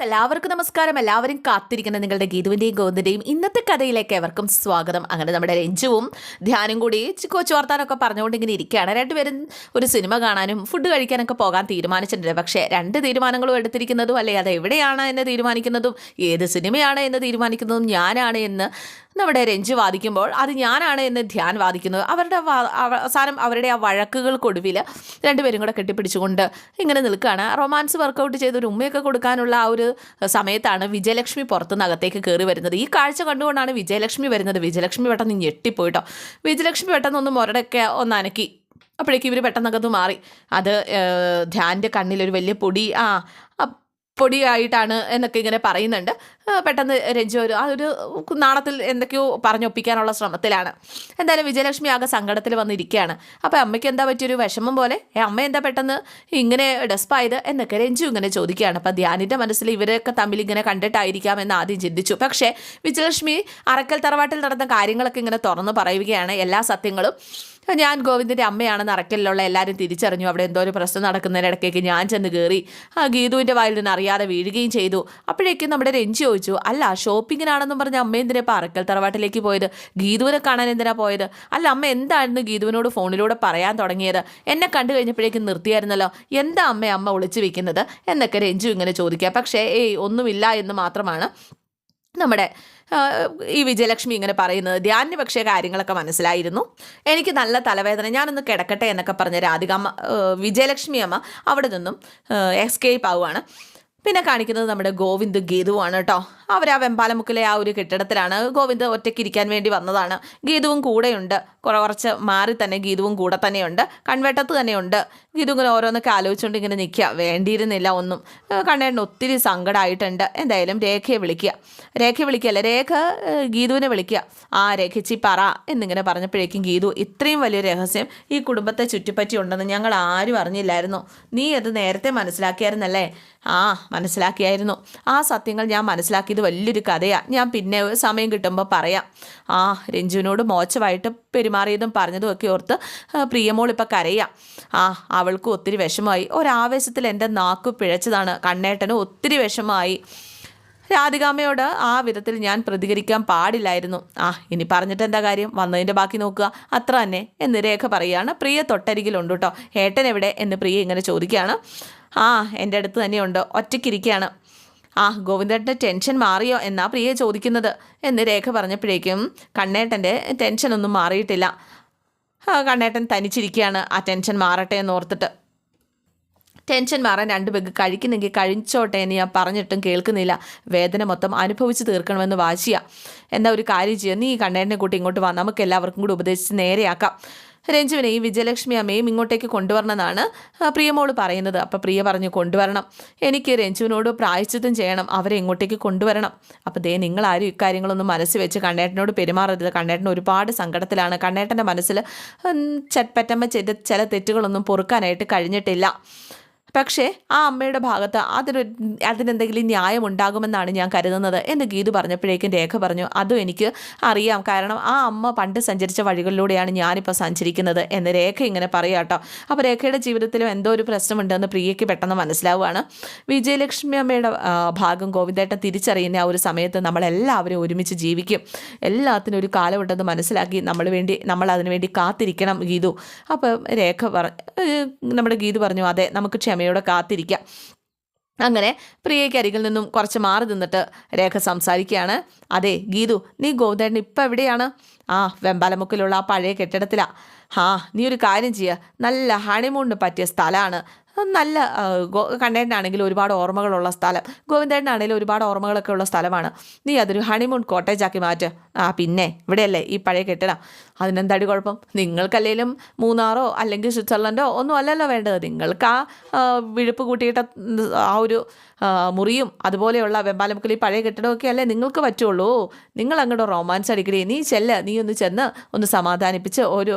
എല്ലാവർക്കും നമസ്കാരം. എല്ലാവരും കാത്തിരിക്കുന്ന നിങ്ങളുടെ ഗീതുവിൻ്റെയും ഗോവിന്ദൻ്റെയും ഇന്നത്തെ കഥയിലേക്ക് എവർക്കും സ്വാഗതം. അങ്ങനെ നമ്മുടെ രഞ്ജുവും ധ്യാനും കൂടി കൊച്ചു വർത്താനൊക്കെ പറഞ്ഞുകൊണ്ട് ഇങ്ങനെ ഇരിക്കുകയാണ്. രണ്ടുപേരും ഒരു സിനിമ കാണാനും ഫുഡ് കഴിക്കാനൊക്കെ പോകാൻ തീരുമാനിച്ചിട്ടുണ്ട്. പക്ഷേ രണ്ട് തീരുമാനങ്ങളും എടുത്തിരിക്കുന്നതും അല്ലെ അത് എവിടെയാണ് എന്ന് തീരുമാനിക്കുന്നതും ഏത് സിനിമയാണ് എന്ന് തീരുമാനിക്കുന്നതും ഞാനാണ് എന്ന് നമ്മുടെ രഞ്ജു വാദിക്കുമ്പോൾ അത് ഞാനാണ് എന്ന് ധ്യാൻ വാദിക്കുന്നത്. അവസാനം അവരുടെ ആ വഴക്കുകൾക്കൊടുവിൽ രണ്ടുപേരും കൂടെ കെട്ടിപ്പിടിച്ചുകൊണ്ട് ഇങ്ങനെ നിൽക്കുകയാണ്. റൊമാൻസ് വർക്കൗട്ട് ചെയ്ത് ഒരു ഉമ്മയൊക്കെ കൊടുക്കാനുള്ള ആ ഒരു സമയത്താണ് വിജയലക്ഷ്മി പുറത്തുനിന്ന് അകത്തേക്ക് കയറി വരുന്നത്. ഈ കാഴ്ച കണ്ടുകൊണ്ടാണ് വിജയലക്ഷ്മി വരുന്നത്. വിജയലക്ഷ്മി പെട്ടെന്ന് ഞെട്ടിപ്പോയിട്ടോ. വിജയലക്ഷ്മി പെട്ടെന്ന് ഒന്ന് മുരടൊക്കെ ഒന്ന് അനക്കി. അപ്പോഴേക്കും ഇവർ പെട്ടെന്നൊക്കെ മാറി. അത് ധ്യാൻ്റെ കണ്ണിലൊരു വലിയ പൊടിയായിട്ടാണ് എന്നൊക്കെ ഇങ്ങനെ പറയുന്നുണ്ട്. പെട്ടെന്ന് രഞ്ജു അതൊരു നാണത്തിൽ എന്തൊക്കെയോ പറഞ്ഞൊപ്പിക്കാനുള്ള ശ്രമത്തിലാണ്. എന്തായാലും വിജയലക്ഷ്മി ആകെ സങ്കടത്തിൽ വന്നിരിക്കുകയാണ്. അപ്പോൾ അമ്മയ്ക്ക് എന്താ പറ്റിയൊരു വിഷമം പോലെ അമ്മ എന്താ പെട്ടെന്ന് ഇങ്ങനെ ഡെസ്പായത് എന്നൊക്കെ രഞ്ജു ഇങ്ങനെ ചോദിക്കുകയാണ്. അപ്പോൾ ധ്യാനിൻ്റെ മനസ്സിൽ ഇവരൊക്കെ തമ്മിൽ ഇങ്ങനെ കണ്ടിട്ടായിരിക്കാം എന്ന് ആദ്യം ചിന്തിച്ചു. പക്ഷേ വിജയലക്ഷ്മി അറക്കൽ തറവാട്ടിൽ നടന്ന കാര്യങ്ങളൊക്കെ ഇങ്ങനെ തുറന്നു പറയുകയാണ്. എല്ലാ സത്യങ്ങളും ഞാൻ ഗോവിന്ദൻ്റെ അമ്മയാണെന്ന് അറക്കലിലുള്ള എല്ലാവരും തിരിച്ചറിഞ്ഞു. അവിടെ എന്തോ ഒരു പ്രശ്നം നടക്കുന്നതിനിടയ്ക്കേക്ക് ഞാൻ ചെന്ന് കയറി ഗീതുവിൻ്റെ വായിൽ നിന്ന് അറിയാതെ വീഴുകയും ചെയ്തു. അപ്പോഴേക്കും നമ്മുടെ രഞ്ജി ചോദിച്ചു, അല്ല ഷോപ്പിങ്ങിനാണെന്നും പറഞ്ഞ അമ്മ എന്തിനാ ഇപ്പോൾ അറക്കൽ തറവാട്ടിലേക്ക് പോയത്? ഗീതുവിനെ കാണാൻ എന്തിനാ പോയത്? അല്ല അമ്മ എന്തായിരുന്നു ഗീതുവിനോട് ഫോണിലൂടെ പറയാൻ തുടങ്ങിയത്? എന്നെ കണ്ടു കഴിഞ്ഞപ്പോഴേക്കും നിർത്തിയായിരുന്നല്ലോ. എന്താ അമ്മ ഒളിച്ചു വെക്കുന്നത് എന്നൊക്കെ രഞ്ജു ഇങ്ങനെ ചോദിക്കുക. പക്ഷേ ഒന്നുമില്ല എന്ന് മാത്രമാണ് നമ്മുടെ ഈ വിജയലക്ഷ്മി ഇങ്ങനെ പറയുന്നത്. ധ്യാനിന് പക്ഷേ കാര്യങ്ങളൊക്കെ മനസ്സിലായിരുന്നു. എനിക്ക് നല്ല തലവേദന, ഞാനൊന്ന് കിടക്കട്ടെ എന്നൊക്കെ പറഞ്ഞ രാധികാമ്മ വിജയലക്ഷ്മി അമ്മ അവിടെ നിന്നും എസ്കേപ്പ് ആവുകയാണ്. പിന്നെ കാണിക്കുന്നത് നമ്മുടെ ഗോവിന്ദ് ഗീതുവാണ് കേട്ടോ. അവർ ആ വെമ്പാലമുക്കിലെ ആ ഒരു കെട്ടിടത്തിലാണ്. ഗോവിന്ദ് ഒറ്റയ്ക്ക് ഇരിക്കാൻ വേണ്ടി വന്നതാണ്. ഗീതുവും കൂടെയുണ്ട്. കുറച്ച് മാറി തന്നെ ഗീതുവും കൂടെ തന്നെയുണ്ട്. കൺവെട്ടത്ത് തന്നെയുണ്ട്. ഗീതു ഇങ്ങനെ ഓരോന്നൊക്കെ ആലോചിച്ചുകൊണ്ട് ഇങ്ങനെ നിൽക്കുക. വേണ്ടിയിരുന്നില്ല ഒന്നും. കണ്ണേട്ടന് ഒത്തിരി സങ്കടമായിട്ടുണ്ട്. എന്തായാലും രേഖയെ വിളിക്കുകയല്ല, രേഖ ഗീതുവിനെ വിളിക്കുക. ആ രേഖച്ചി പറ എന്നിങ്ങനെ പറഞ്ഞപ്പോഴേക്കും ഗീതു, ഇത്രയും വലിയൊരു രഹസ്യം ഈ കുടുംബത്തെ ചുറ്റിപ്പറ്റി ഉണ്ടെന്ന് ഞങ്ങൾ ആരും അറിഞ്ഞില്ലായിരുന്നു. നീ അത് നേരത്തെ മനസ്സിലാക്കിയായിരുന്നല്ലേ? മനസ്സിലാക്കിയായിരുന്നു. ആ സത്യങ്ങൾ ഞാൻ മനസ്സിലാക്കിയത് വലിയൊരു കഥയാണ്. ഞാൻ പിന്നെ സമയം കിട്ടുമ്പോൾ പറയാം. രഞ്ജുവിനോട് മോശമായിട്ട് പെരുമാറിയതും പറഞ്ഞതും ഒക്കെ ഓർത്ത് പ്രിയമോൾ ഇപ്പം കരയാം. അവൾക്കും ഒത്തിരി വിഷമമായി. ഒരാവേശത്തിൽ എൻ്റെ നാക്കു പിഴച്ചതാണ്. കണ്ണേട്ടനും ഒത്തിരി വിഷമമായി. രാധികാമ്മയോട് ആ വിധത്തിൽ ഞാൻ പ്രതികരിക്കാൻ പാടില്ലായിരുന്നു. ഇനി പറഞ്ഞിട്ട് എന്താ കാര്യം? വന്നതിൻ്റെ ബാക്കി നോക്കുക, അത്ര തന്നെ എന്ന് രേഖ പറയുകയാണ്. പ്രിയ തൊട്ടരികിലുണ്ട് കേട്ടോ. ഏട്ടൻ എവിടെ എന്ന് പ്രിയ ഇങ്ങനെ ചോദിക്കുകയാണ്. എൻ്റെ അടുത്ത് തന്നെയുണ്ട്, ഒറ്റയ്ക്കിരിക്കുകയാണ്. ഗോവിന്ദേട്ടൻ്റെ ടെൻഷൻ മാറിയോ എന്നാ പ്രിയ ചോദിക്കുന്നത് എന്ന് രേഖ പറഞ്ഞപ്പോഴേക്കും കണ്ണേട്ടൻ്റെ ടെൻഷനൊന്നും മാറിയിട്ടില്ല. കണ്ണേട്ടൻ തനിച്ചിരിക്കുകയാണ്. ആ ടെൻഷൻ മാറട്ടെ എന്ന് ഓർത്തിട്ട്. ടെൻഷൻ മാറാൻ 2 പെഗ് കഴിക്കുന്നെങ്കിൽ കഴിച്ചോട്ടെ എന്ന് ഞാൻ പറഞ്ഞിട്ടും കേൾക്കുന്നില്ല. വേദന മൊത്തം അനുഭവിച്ച് തീർക്കണമെന്ന് വാശിയാ. എന്താ ഒരു കാര്യം ചെയ്യുക, നീ കണ്ണേട്ടനെ കൂട്ടി ഇങ്ങോട്ട് വാ, നമുക്ക് എല്ലാവർക്കും കൂടി ഉപദേശിച്ച് നേരെയാക്കാം. രഞ്ജുവിനെ ഈ വിജയലക്ഷ്മി അമ്മയും ഇങ്ങോട്ടേക്ക് കൊണ്ടുവരണമെന്നാണ് പ്രിയമോള് പറയുന്നത്. അപ്പോൾ പ്രിയ പറഞ്ഞു, കൊണ്ടുവരണം. എനിക്ക് രഞ്ജുവിനോട് പ്രായശ്ചിത്തം ചെയ്യണം, അവരെ ഇങ്ങോട്ടേക്ക് കൊണ്ടുവരണം. അപ്പോൾ നിങ്ങളാരും ഇക്കാര്യങ്ങളൊന്നും മനസ്സിൽ വെച്ച് കണ്ണേട്ടനോട് പെരുമാറരുത്. കണ്ണേട്ടൻ ഒരുപാട് സങ്കടത്തിലാണ്. കണ്ണേട്ടൻ്റെ മനസ്സിൽ ചട്പറ്റമ്മ ചെയ്ത ചില തെറ്റുകളൊന്നും പൊറുക്കാനായിട്ട് കഴിഞ്ഞിട്ടില്ല. പക്ഷേ ആ അമ്മയുടെ ഭാഗത്ത് അതിനെന്തെങ്കിലും ന്യായം ഉണ്ടാകുമെന്നാണ് ഞാൻ കരുതുന്നത് എന്ന് ഗീതു പറഞ്ഞപ്പോഴേക്കും രേഖ പറഞ്ഞു, അതും എനിക്ക് അറിയാം. കാരണം ആ അമ്മ പണ്ട് സഞ്ചരിച്ച വഴികളിലൂടെയാണ് ഞാനിപ്പോൾ സഞ്ചരിക്കുന്നത് എന്ന് രേഖ ഇങ്ങനെ പറയാം കേട്ടോ. അപ്പോൾ രേഖയുടെ ജീവിതത്തിലും എന്തോ ഒരു പ്രശ്നമുണ്ടെന്ന് പ്രിയയ്ക്ക് പെട്ടെന്ന് മനസ്സിലാവുകയാണ്. വിജയലക്ഷ്മി അമ്മയുടെ ഭാഗം ഗോവിന്ദേട്ടൻ തിരിച്ചറിയുന്ന ആ ഒരു സമയത്ത് നമ്മളെല്ലാവരും ഒരുമിച്ച് ജീവിക്കും. എല്ലാത്തിനും ഒരു കാലമുണ്ടെന്ന് മനസ്സിലാക്കി നമ്മൾ അതിനു വേണ്ടി കാത്തിരിക്കണം ഗീതു. അപ്പോൾ നമ്മുടെ ഗീതു പറഞ്ഞു, അതെ നമുക്ക് ക്ഷമയോടെ കാത്തിരിക്കാം. അങ്ങനെ പ്രിയയ്ക്ക് അരികിൽ നിന്നും കുറച്ച് മാറി നിന്നിട്ട് രേഖ സംസാരിക്കുകയാണ്. അതെ ഗീതു, നീ ഗോവിന്ദേട്ടൻ ഇപ്പം എവിടെയാണ്? വെമ്പാലമുക്കിലുള്ള ആ പഴയ കെട്ടിടത്തിലാണ്. നീ ഒരു കാര്യം ചെയ്യുക, നല്ല ഹണിമൂണിന് പറ്റിയ സ്ഥലമാണ്. നല്ല കണ്ണേട്ടനാണെങ്കിലും ഒരുപാട് ഓർമ്മകളുള്ള സ്ഥലം, ഗോവിന്ദേട്ടനാണെങ്കിലും ഒരുപാട് ഓർമ്മകളൊക്കെ ഉള്ള സ്ഥലമാണ്. നീ അതൊരു ഹണിമൂൺ കോട്ടേജാക്കി മാറ്റ്. പിന്നെ ഇവിടെയല്ലേ ഈ പഴയ കെട്ടിടം, അതിനെന്താടി കുഴപ്പം? നിങ്ങൾക്കല്ലെങ്കിലും മൂന്നാറോ അല്ലെങ്കിൽ സ്വിറ്റ്സർലൻഡോ ഒന്നും അല്ലല്ലോ വേണ്ടത്. നിങ്ങൾക്ക് വിഴുപ്പ് കൂട്ടിയിട്ട ആ ഒരു മുറിയും അതുപോലെയുള്ള വെമ്പാലമുക്കിൽ ഈ പഴയ കെട്ടിടമൊക്കെ അല്ലേ നിങ്ങൾക്ക് പറ്റുള്ളൂ. നിങ്ങൾ അങ്ങോട്ട് റൊമാൻസ് അടിക്കണേ. നീ ഒന്ന് ചെന്ന് ഒന്ന് സമാധാനിപ്പിച്ച്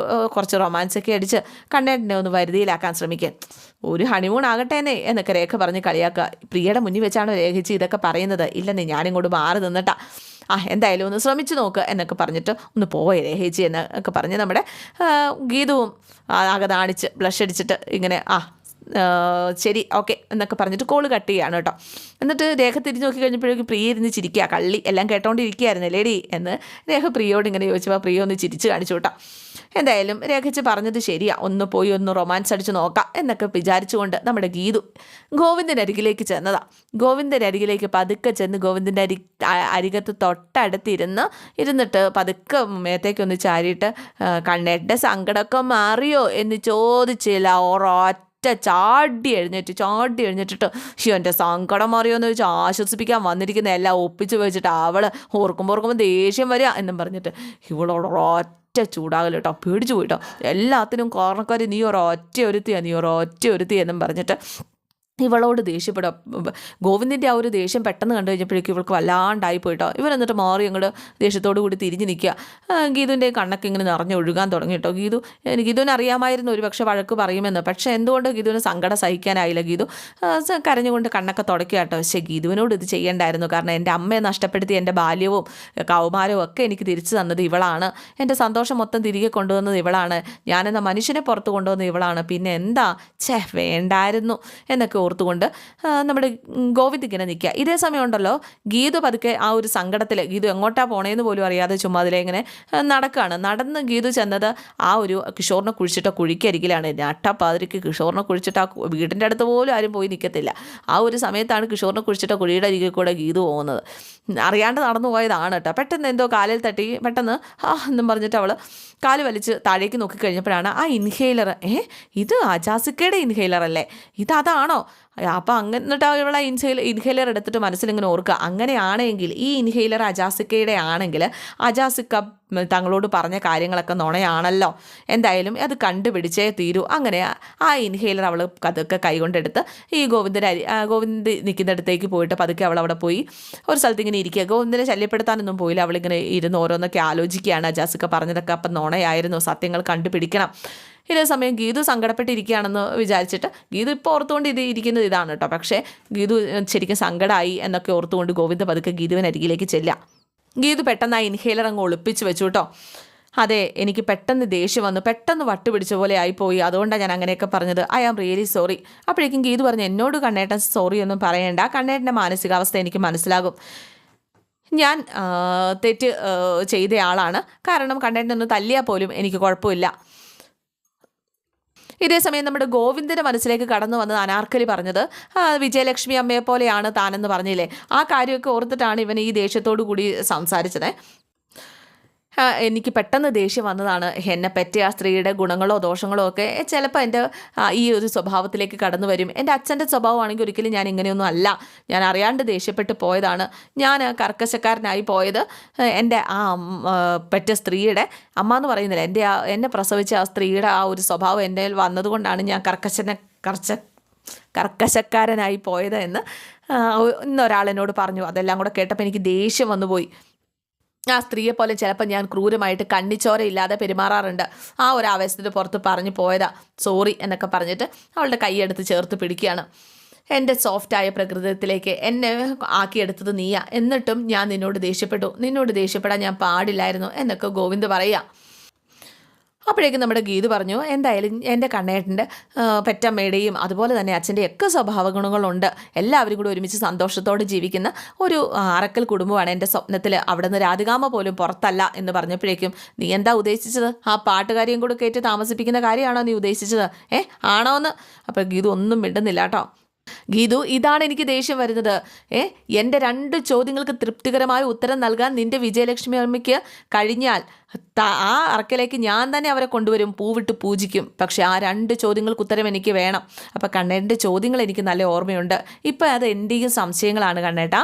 കുറച്ച് റൊമാൻസൊക്കെ അടിച്ച് കണ്ണേട്ടനെ ഒന്ന് വരുതിയിലാക്കാൻ ശ്രമിക്കാൻ. ഒരു ഹണിമൂൺ ആകട്ടേന്നേ എന്നൊക്കെ രേഖ പറഞ്ഞ് കളിയാക്കുക. പ്രിയയുടെ മുന്നിൽ വെച്ചാണോ രേഖിച്ച് ഇതൊക്കെ പറയുന്നത്? ഇല്ലെന്നേ, ഞാനിങ്ങോട്ട് മാറി നിന്നിട്ടാ. എന്തായാലും ഒന്ന് ശ്രമിച്ചു നോക്ക് എന്നൊക്കെ പറഞ്ഞിട്ട് ഒന്ന് പോയേ രേഖിച്ച് എന്നൊക്കെ പറഞ്ഞ് നമ്മുടെ ഗീതവും ആകെ നാണിച്ച് ബ്ലഷ് അടിച്ചിട്ട് ഇങ്ങനെ ശരി ഓക്കെ എന്നൊക്കെ പറഞ്ഞിട്ട് കോള് കട്ട് ചെയ്യാണ് കേട്ടോ. എന്നിട്ട് രേഖ തിരിഞ്ഞ് നോക്കി കഴിഞ്ഞപ്പോഴേക്കും പ്രിയ ഇരുന്ന് ചിരിക്കുക. കള്ളി എല്ലാം കേട്ടോണ്ടിരിക്കുകയായിരുന്നു ലേഡി എന്ന് രേഖ പ്രിയോട് ഇങ്ങനെ ചോദിച്ചപ്പോൾ പ്രിയ ഒന്ന് ചിരിച്ച് കാണിച്ചു കേട്ടോ. എന്തായാലും രേഖച്ച് പറഞ്ഞത് ശരിയാ, ഒന്ന് പോയി ഒന്ന് റൊമാൻസ് അടിച്ച് നോക്കാം എന്നൊക്കെ വിചാരിച്ചുകൊണ്ട് നമ്മുടെ ഗീതു ഗോവിന്ദൻ്റെ അരികിലേക്ക് ചെന്നതാ. ഗോവിന്ദൻ്റെ അരികിലേക്ക് പതുക്കെ ചെന്ന് ഗോവിന്ദൻ്റെ അരികത്ത് ഇരുന്നിട്ട് പതുക്കെ മേത്തേക്കൊന്ന് ചാരിയിട്ട് കണ്ണേട്ടൻ്റെ സങ്കടമൊക്കെ മാറിയോ എന്ന് ചോദിച്ചില്ല. ചാടി എഴുന്നേറ്റിട്ട് എൻ്റെ സങ്കടം മാറിയോന്ന് ചോദിച്ചാൽ ആശ്വസിപ്പിക്കാൻ വന്നിരിക്കുന്ന എല്ലാം ഒപ്പിച്ച് വെച്ചിട്ട് അവൾ ഓർക്കുമ്പോൾ ദേഷ്യം വരിക എന്നും പറഞ്ഞിട്ട് ഇവളോട് ചൂടാകൽ കേട്ടോ. പേടിച്ചു പോയിട്ടോ. എല്ലാത്തിനും കാരണക്കാർ നീ ഒരൊറ്റ ഒരുത്തിയാ എന്നും പറഞ്ഞിട്ട് ഇവളോട് ദേഷ്യപ്പെടുക. ഗോവിന്ദൻ്റെ ആ ഒരു ദേഷ്യം പെട്ടെന്ന് കണ്ടു കഴിഞ്ഞപ്പോഴേക്കും ഇവൾക്ക് വല്ലാണ്ടായി പോയിട്ടോ. ഇവരെന്നിട്ട് മാറി അങ്ങോട്ട് ദേഷ്യത്തോടു കൂടി തിരിഞ്ഞ് നിൽക്കുക. ഗീതുവിൻ്റെ കണ്ണൊക്കെ ഇങ്ങനെ നിറഞ്ഞൊഴുകാൻ തുടങ്ങി കേട്ടോ. ഗീതുവിന് അറിയാമായിരുന്നു ഒരു പക്ഷേ വഴക്ക് പറയുമെന്ന്. പക്ഷേ എന്തുകൊണ്ട് ഗീതുവിന് സങ്കടം സഹിക്കാനായില്ല. ഗീതു കരഞ്ഞുകൊണ്ട് കണ്ണൊക്കെ തുടക്കുക കേട്ടോ. പക്ഷേ ഗീതുവിനോട് ഇത് ചെയ്യേണ്ടായിരുന്നു. കാരണം എൻ്റെ അമ്മയെ നഷ്ടപ്പെടുത്തി എൻ്റെ ബാല്യവും കൗമാരവും ഒക്കെ എനിക്ക് തിരിച്ചു തന്നത് ഇവളാണ്. എൻ്റെ സന്തോഷം മൊത്തം തിരികെ കൊണ്ടുവന്നത് ഇവളാണ്. ഞാനെന്ന മനുഷ്യനെ പുറത്ത് കൊണ്ടുവന്നത് ഇവളാണ്. പിന്നെ എന്താ വേണ്ടായിരുന്നു എന്നൊക്കെ ഓർത്തുകൊണ്ട് നമ്മുടെ ഗോവിന്ദ് ഇങ്ങനെ നിൽക്കുക. ഇതേ സമയം ഉണ്ടല്ലോ ഗീതു പതുക്കെ ആ ഒരു സങ്കടത്തിൽ ഗീതു എങ്ങോട്ടാ പോണേന്ന് പോലും അറിയാതെ ചുമ്മാ അതിലെ ഇങ്ങനെ നടക്കുകയാണ്. നടന്ന് ഗീതു ചെന്നത് ആ ഒരു കിഷോറിനെ കുഴിച്ചിട്ട കുഴിക്കരികിലാണ്. നട്ടപ്പാതിരിക്ക് കിഷോറിനെ കുഴിച്ചിട്ട് ആ വീടിൻ്റെ അടുത്ത് പോലും ആരും പോയി നിൽക്കത്തില്ല. ആ ഒരു സമയത്താണ് കിഷോറിനെ കുഴിച്ചിട്ട കുഴിയുടെ അരികിൽ കൂടെ ഗീതു പോകുന്നത്. അറിയാണ്ട് നടന്നു പോയതാണ് കേട്ടോ. പെട്ടെന്ന് എന്തോ കാലിൽ തട്ടി പെട്ടെന്ന് എന്നും പറഞ്ഞിട്ട് അവൾ കാല് വലിച്ച് താഴേക്ക് നോക്കിക്കഴിഞ്ഞപ്പോഴാണ് ആ ഇൻഹെയിലർ ഇത് അജാസിക്കയുടെ ഇൻഹെയിലർ അല്ലേ, ഇതാണോ? അപ്പോൾ എന്നിട്ട് ഇവളെ ഇൻഹെയിലർ എടുത്തിട്ട് മനസ്സിലിങ്ങനെ ഓർക്കുക. അങ്ങനെയാണെങ്കിൽ ഈ ഇൻഹെയിലർ അജാസിക്കയുടെ ആണെങ്കിൽ അജാസിക്ക തങ്ങളോട് പറഞ്ഞ കാര്യങ്ങളൊക്കെ നുണയാണല്ലോ. എന്തായാലും അത് കണ്ടുപിടിച്ചേ തീരൂ. അങ്ങനെ ആ ഇൻഹെയിലർ അവൾ അതൊക്കെ കൈകൊണ്ടെടുത്ത് ഈ ഗോവിന്ദ് നിൽക്കുന്നിടത്തേക്ക് പോയിട്ട് പതുക്കെ അവൾ അവിടെ പോയി ഒരു സ്ഥലത്ത് ഇങ്ങനെ ഇരിക്കുക. ഗോവിന്ദനെ ശല്യപ്പെടുത്താനൊന്നും പോയില്ല. അവളിങ്ങനെ ഇരുന്ന് ഓരോന്നൊക്കെ ആലോചിക്കുകയാണ്. അജാസിക്ക പറഞ്ഞതൊക്കെ അപ്പം നുണയായിരുന്നു, സത്യങ്ങൾ കണ്ടുപിടിക്കണം. ഇതേ സമയം ഗീതു സങ്കടപ്പെട്ടിരിക്കുകയാണെന്ന് വിചാരിച്ചിട്ട് ഗീതു ഇപ്പോൾ ഓർത്തുകൊണ്ട് ഇരിക്കുന്നത് ഇതാണ് കേട്ടോ. പക്ഷേ ഗീതു ശരിക്കും സങ്കടമായി എന്നൊക്കെ ഓർത്തുകൊണ്ട് ഗോവിന്ദ് പതുക്കെ ഗീതുവിന് അരികിലേക്ക് ചെല്ലാം. ഗീതു പെട്ടെന്ന് ആ ഇൻഹേലർ അങ്ങ് ഒളിപ്പിച്ച് വെച്ചു കേട്ടോ. അതെ, എനിക്ക് പെട്ടെന്ന് ദേഷ്യം വന്നു, പെട്ടെന്ന് വട്ടുപിടിച്ച പോലെ ആയിപ്പോയി, അതുകൊണ്ടാണ് ഞാൻ അങ്ങനെയൊക്കെ പറഞ്ഞത്. I am really sorry. അപ്പോഴേക്കും ഗീതു പറഞ്ഞു, എന്നോട് കണ്ണേട്ടൻ സോറി ഒന്നും പറയണ്ട, കണ്ണേട്ടൻ്റെ മാനസികാവസ്ഥ എനിക്ക് മനസ്സിലാകും. ഞാൻ തെറ്റ് ചെയ്ത ആളാണ്. കാരണം കണ്ണേട്ടനൊന്ന് തല്ലിയാൽ പോലും എനിക്ക് കുഴപ്പമില്ല. ഇതേസമയം നമ്മുടെ ഗോവിന്ദൻ്റെ മനസ്സിലേക്ക് കടന്നു വന്നത് അനാർക്കലി പറഞ്ഞത് വിജയലക്ഷ്മി അമ്മയെ പോലെയാണ് താനെന്ന് പറഞ്ഞില്ലേ, ആ കാര്യമൊക്കെ ഓർത്തിട്ടാണ് ഇവൻ ഈ ദേഷ്യത്തോടു കൂടി സംസാരിച്ചത്. എനിക്ക് പെട്ടെന്ന് ദേഷ്യം വന്നതാണ്. എന്നെ പറ്റിയ ആ സ്ത്രീയുടെ ഗുണങ്ങളോ ദോഷങ്ങളോ ഒക്കെ ചിലപ്പോൾ എൻ്റെ ഈ ഒരു സ്വഭാവത്തിലേക്ക് കടന്നു വരും. എൻ്റെ അച്ഛൻ്റെ സ്വഭാവമാണെങ്കിൽ ഒരിക്കലും ഞാൻ ഇങ്ങനെയൊന്നും അല്ല. ഞാൻ അറിയാണ്ട് ദേഷ്യപ്പെട്ട് പോയതാണ്. ഞാൻ കർക്കശക്കാരനായി പോയത് എൻ്റെ ആ പെറ്റ സ്ത്രീയുടെ അമ്മ എന്ന് പറയുന്നില്ല, എന്നെ പ്രസവിച്ച ആ സ്ത്രീയുടെ ആ ഒരു സ്വഭാവം എൻ്റെ വന്നതുകൊണ്ടാണ് ഞാൻ കർക്കശക്കാരനായി പോയത് എന്ന് ഇന്നൊരാളെന്നോട് പറഞ്ഞു. അതെല്ലാം കൂടെ കേട്ടപ്പോൾ എനിക്ക് ദേഷ്യം വന്നുപോയി. ആ സ്ത്രീയെ പോലെ ചിലപ്പോൾ ഞാൻ ക്രൂരമായിട്ട് കണ്ണിച്ചോരയില്ലാതെ പെരുമാറാറുണ്ട്. ആ ഒരു ആവേശത്തിൽ പുറത്ത് പറഞ്ഞു പോയതാ, സോറി എന്നൊക്കെ പറഞ്ഞിട്ട് അവളുടെ കൈയെടുത്ത് ചേർത്ത് പിടിക്കുകയാണ്. എൻ്റെ സോഫ്റ്റായ പ്രകൃതത്തിലേക്ക് എന്നെ ആക്കിയെടുത്തത് നീയാ, എന്നിട്ടും ഞാൻ നിന്നോട് ദേഷ്യപ്പെടാൻ ഞാൻ പാടില്ലായിരുന്നു എന്നൊക്കെ ഗോവിന്ദ് പറയുക. അപ്പോഴേക്കും നമ്മുടെ ഗീതു പറഞ്ഞു, എന്തായാലും എൻ്റെ കണ്ണേട്ടൻ്റെ പെറ്റമ്മയുടെയും അതുപോലെ തന്നെ അച്ഛൻ്റെ ഒക്കെ സ്വഭാവ ഗുണങ്ങളുണ്ട്. എല്ലാവരും കൂടി ഒരുമിച്ച് സന്തോഷത്തോടെ ജീവിക്കുന്ന ഒരു അറക്കൽ കുടുംബമാണ് എൻ്റെ സ്വപ്നത്തിൽ. അവിടെ നിന്ന് രാധികാമ്മ പോലും പുറത്തല്ല എന്ന് പറഞ്ഞപ്പോഴേക്കും നീ എന്താ ഉദ്ദേശിച്ചത്? ആ പാട്ടുകാരിയും കൂടെ കയറ്റി താമസിപ്പിക്കുന്ന കാര്യമാണോ നീ ഉദ്ദേശിച്ചത്? ആണോ എന്ന്? അപ്പോൾ ഗീതു ഒന്നും മിണ്ടുന്നില്ല കേട്ടോ. ഗീതു, ഇതാണ് എനിക്ക് ദേഷ്യം വരുന്നത്. എൻ്റെ 2 ചോദ്യങ്ങൾക്ക് തൃപ്തികരമായ ഉത്തരം നൽകാൻ നിൻ്റെ വിജയലക്ഷ്മി അമ്മയ്ക്ക് കഴിഞ്ഞാൽ ആ അറക്കലേക്ക് ഞാൻ തന്നെ അവരെ കൊണ്ടുവരും, പൂവിട്ട് പൂജിക്കും. പക്ഷേ ആ 2 ചോദ്യങ്ങൾക്ക് ഉത്തരം എനിക്ക് വേണം. അപ്പോൾ കണ്ണേട്ടൻ്റെ ചോദ്യങ്ങൾ എനിക്ക് നല്ല ഓർമ്മയുണ്ട്. ഇപ്പോൾ അത് എൻ്റെയും സംശയങ്ങളാണ് കണ്ണേട്ടാ,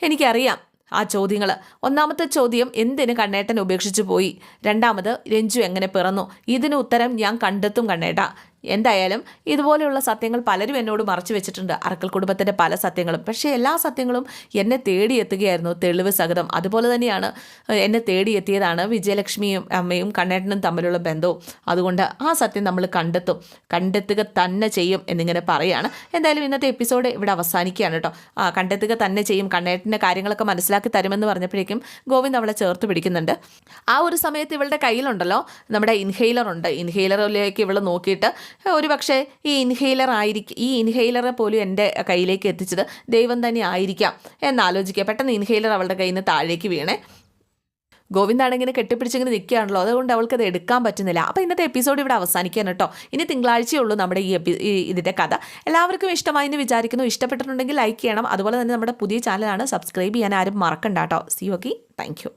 എനിക്കറിയാം ആ ചോദ്യങ്ങൾ. ഒന്നാമത്തെ ചോദ്യം, എന്തിന് കണ്ണേട്ടൻ ഉപേക്ഷിച്ചു പോയി? രണ്ടാമത്, രഞ്ജു എങ്ങനെ പിറന്നു? ഇതിന് ഉത്തരം ഞാൻ കണ്ടെത്തും കണ്ണേട്ടാ. എന്തായാലും ഇതുപോലെയുള്ള സത്യങ്ങൾ പലരും എന്നോട് മറച്ചു വെച്ചിട്ടുണ്ട്, അറക്കൽ കുടുംബത്തിൻ്റെ പല സത്യങ്ങളും. പക്ഷേ എല്ലാ സത്യങ്ങളും എന്നെ തേടിയെത്തുകയായിരുന്നു, തെളിവ് സഹിതം. അതുപോലെ തന്നെയാണ് എന്നെ തേടിയെത്തിയതാണ് വിജയലക്ഷ്മിയും അമ്മയും കണ്ണേട്ടനും തമ്മിലുള്ള ബന്ധവും. അതുകൊണ്ട് ആ സത്യം നമ്മൾ കണ്ടെത്തുക തന്നെ ചെയ്യും എന്നിങ്ങനെ പറയുകയാണ്. എന്തായാലും ഇന്നത്തെ എപ്പിസോഡ് ഇവിടെ അവസാനിക്കുകയാണ് കേട്ടോ. കണ്ടെത്തുക തന്നെ ചെയ്യും, കണ്ണേട്ടൻ്റെ കാര്യങ്ങളൊക്കെ മനസ്സിലാക്കി തരുമെന്ന് പറഞ്ഞപ്പോഴേക്കും ഗോവിന്ദ് അവളെ ചേർത്ത് പിടിക്കുന്നുണ്ട്. ആ ഒരു സമയത്ത് ഇവളുടെ കയ്യിലുണ്ടല്ലോ നമ്മുടെ ഇൻഹെയിലർ ഉണ്ട്. ഇൻഹെയിലറിലേക്ക് ഇവൾ നോക്കിയിട്ട് ഒരു പക്ഷേ ഈ ഇൻഹെയിലറെ പോലും എൻ്റെ കയ്യിലേക്ക് എത്തിച്ചത് ദൈവം തന്നെ ആയിരിക്കാം എന്നാലോചിക്കുക. പെട്ടെന്ന് ഇൻഹെയിലർ അവളുടെ കയ്യിൽ നിന്ന് താഴേക്ക് വീണേ. ഗോവിന്ദാണ് ഇങ്ങനെ കെട്ടിപ്പിടിച്ചിങ്ങനെ നിൽക്കുകയാണല്ലോ, അതുകൊണ്ട് അവൾക്കത് എടുക്കാൻ പറ്റുന്നില്ല. അപ്പോൾ ഇന്നത്തെ എപ്പിസോഡ് ഇവിടെ അവസാനിക്കാൻ കേട്ടോ. ഇനി തിങ്കളാഴ്ചയുള്ളൂ നമ്മുടെ ഇതിൻ്റെ കഥ. എല്ലാവർക്കും ഇഷ്ടമായി എന്ന് വിചാരിക്കുന്നു. ഇഷ്ടപ്പെട്ടിട്ടുണ്ടെങ്കിൽ ലൈക്ക് ചെയ്യണം. അതുപോലെ തന്നെ നമ്മുടെ പുതിയ ചാനലാണ്, സബ്സ്ക്രൈബ് ചെയ്യാൻ ആരും മറക്കണ്ട കേട്ടോ. C okay, thank you.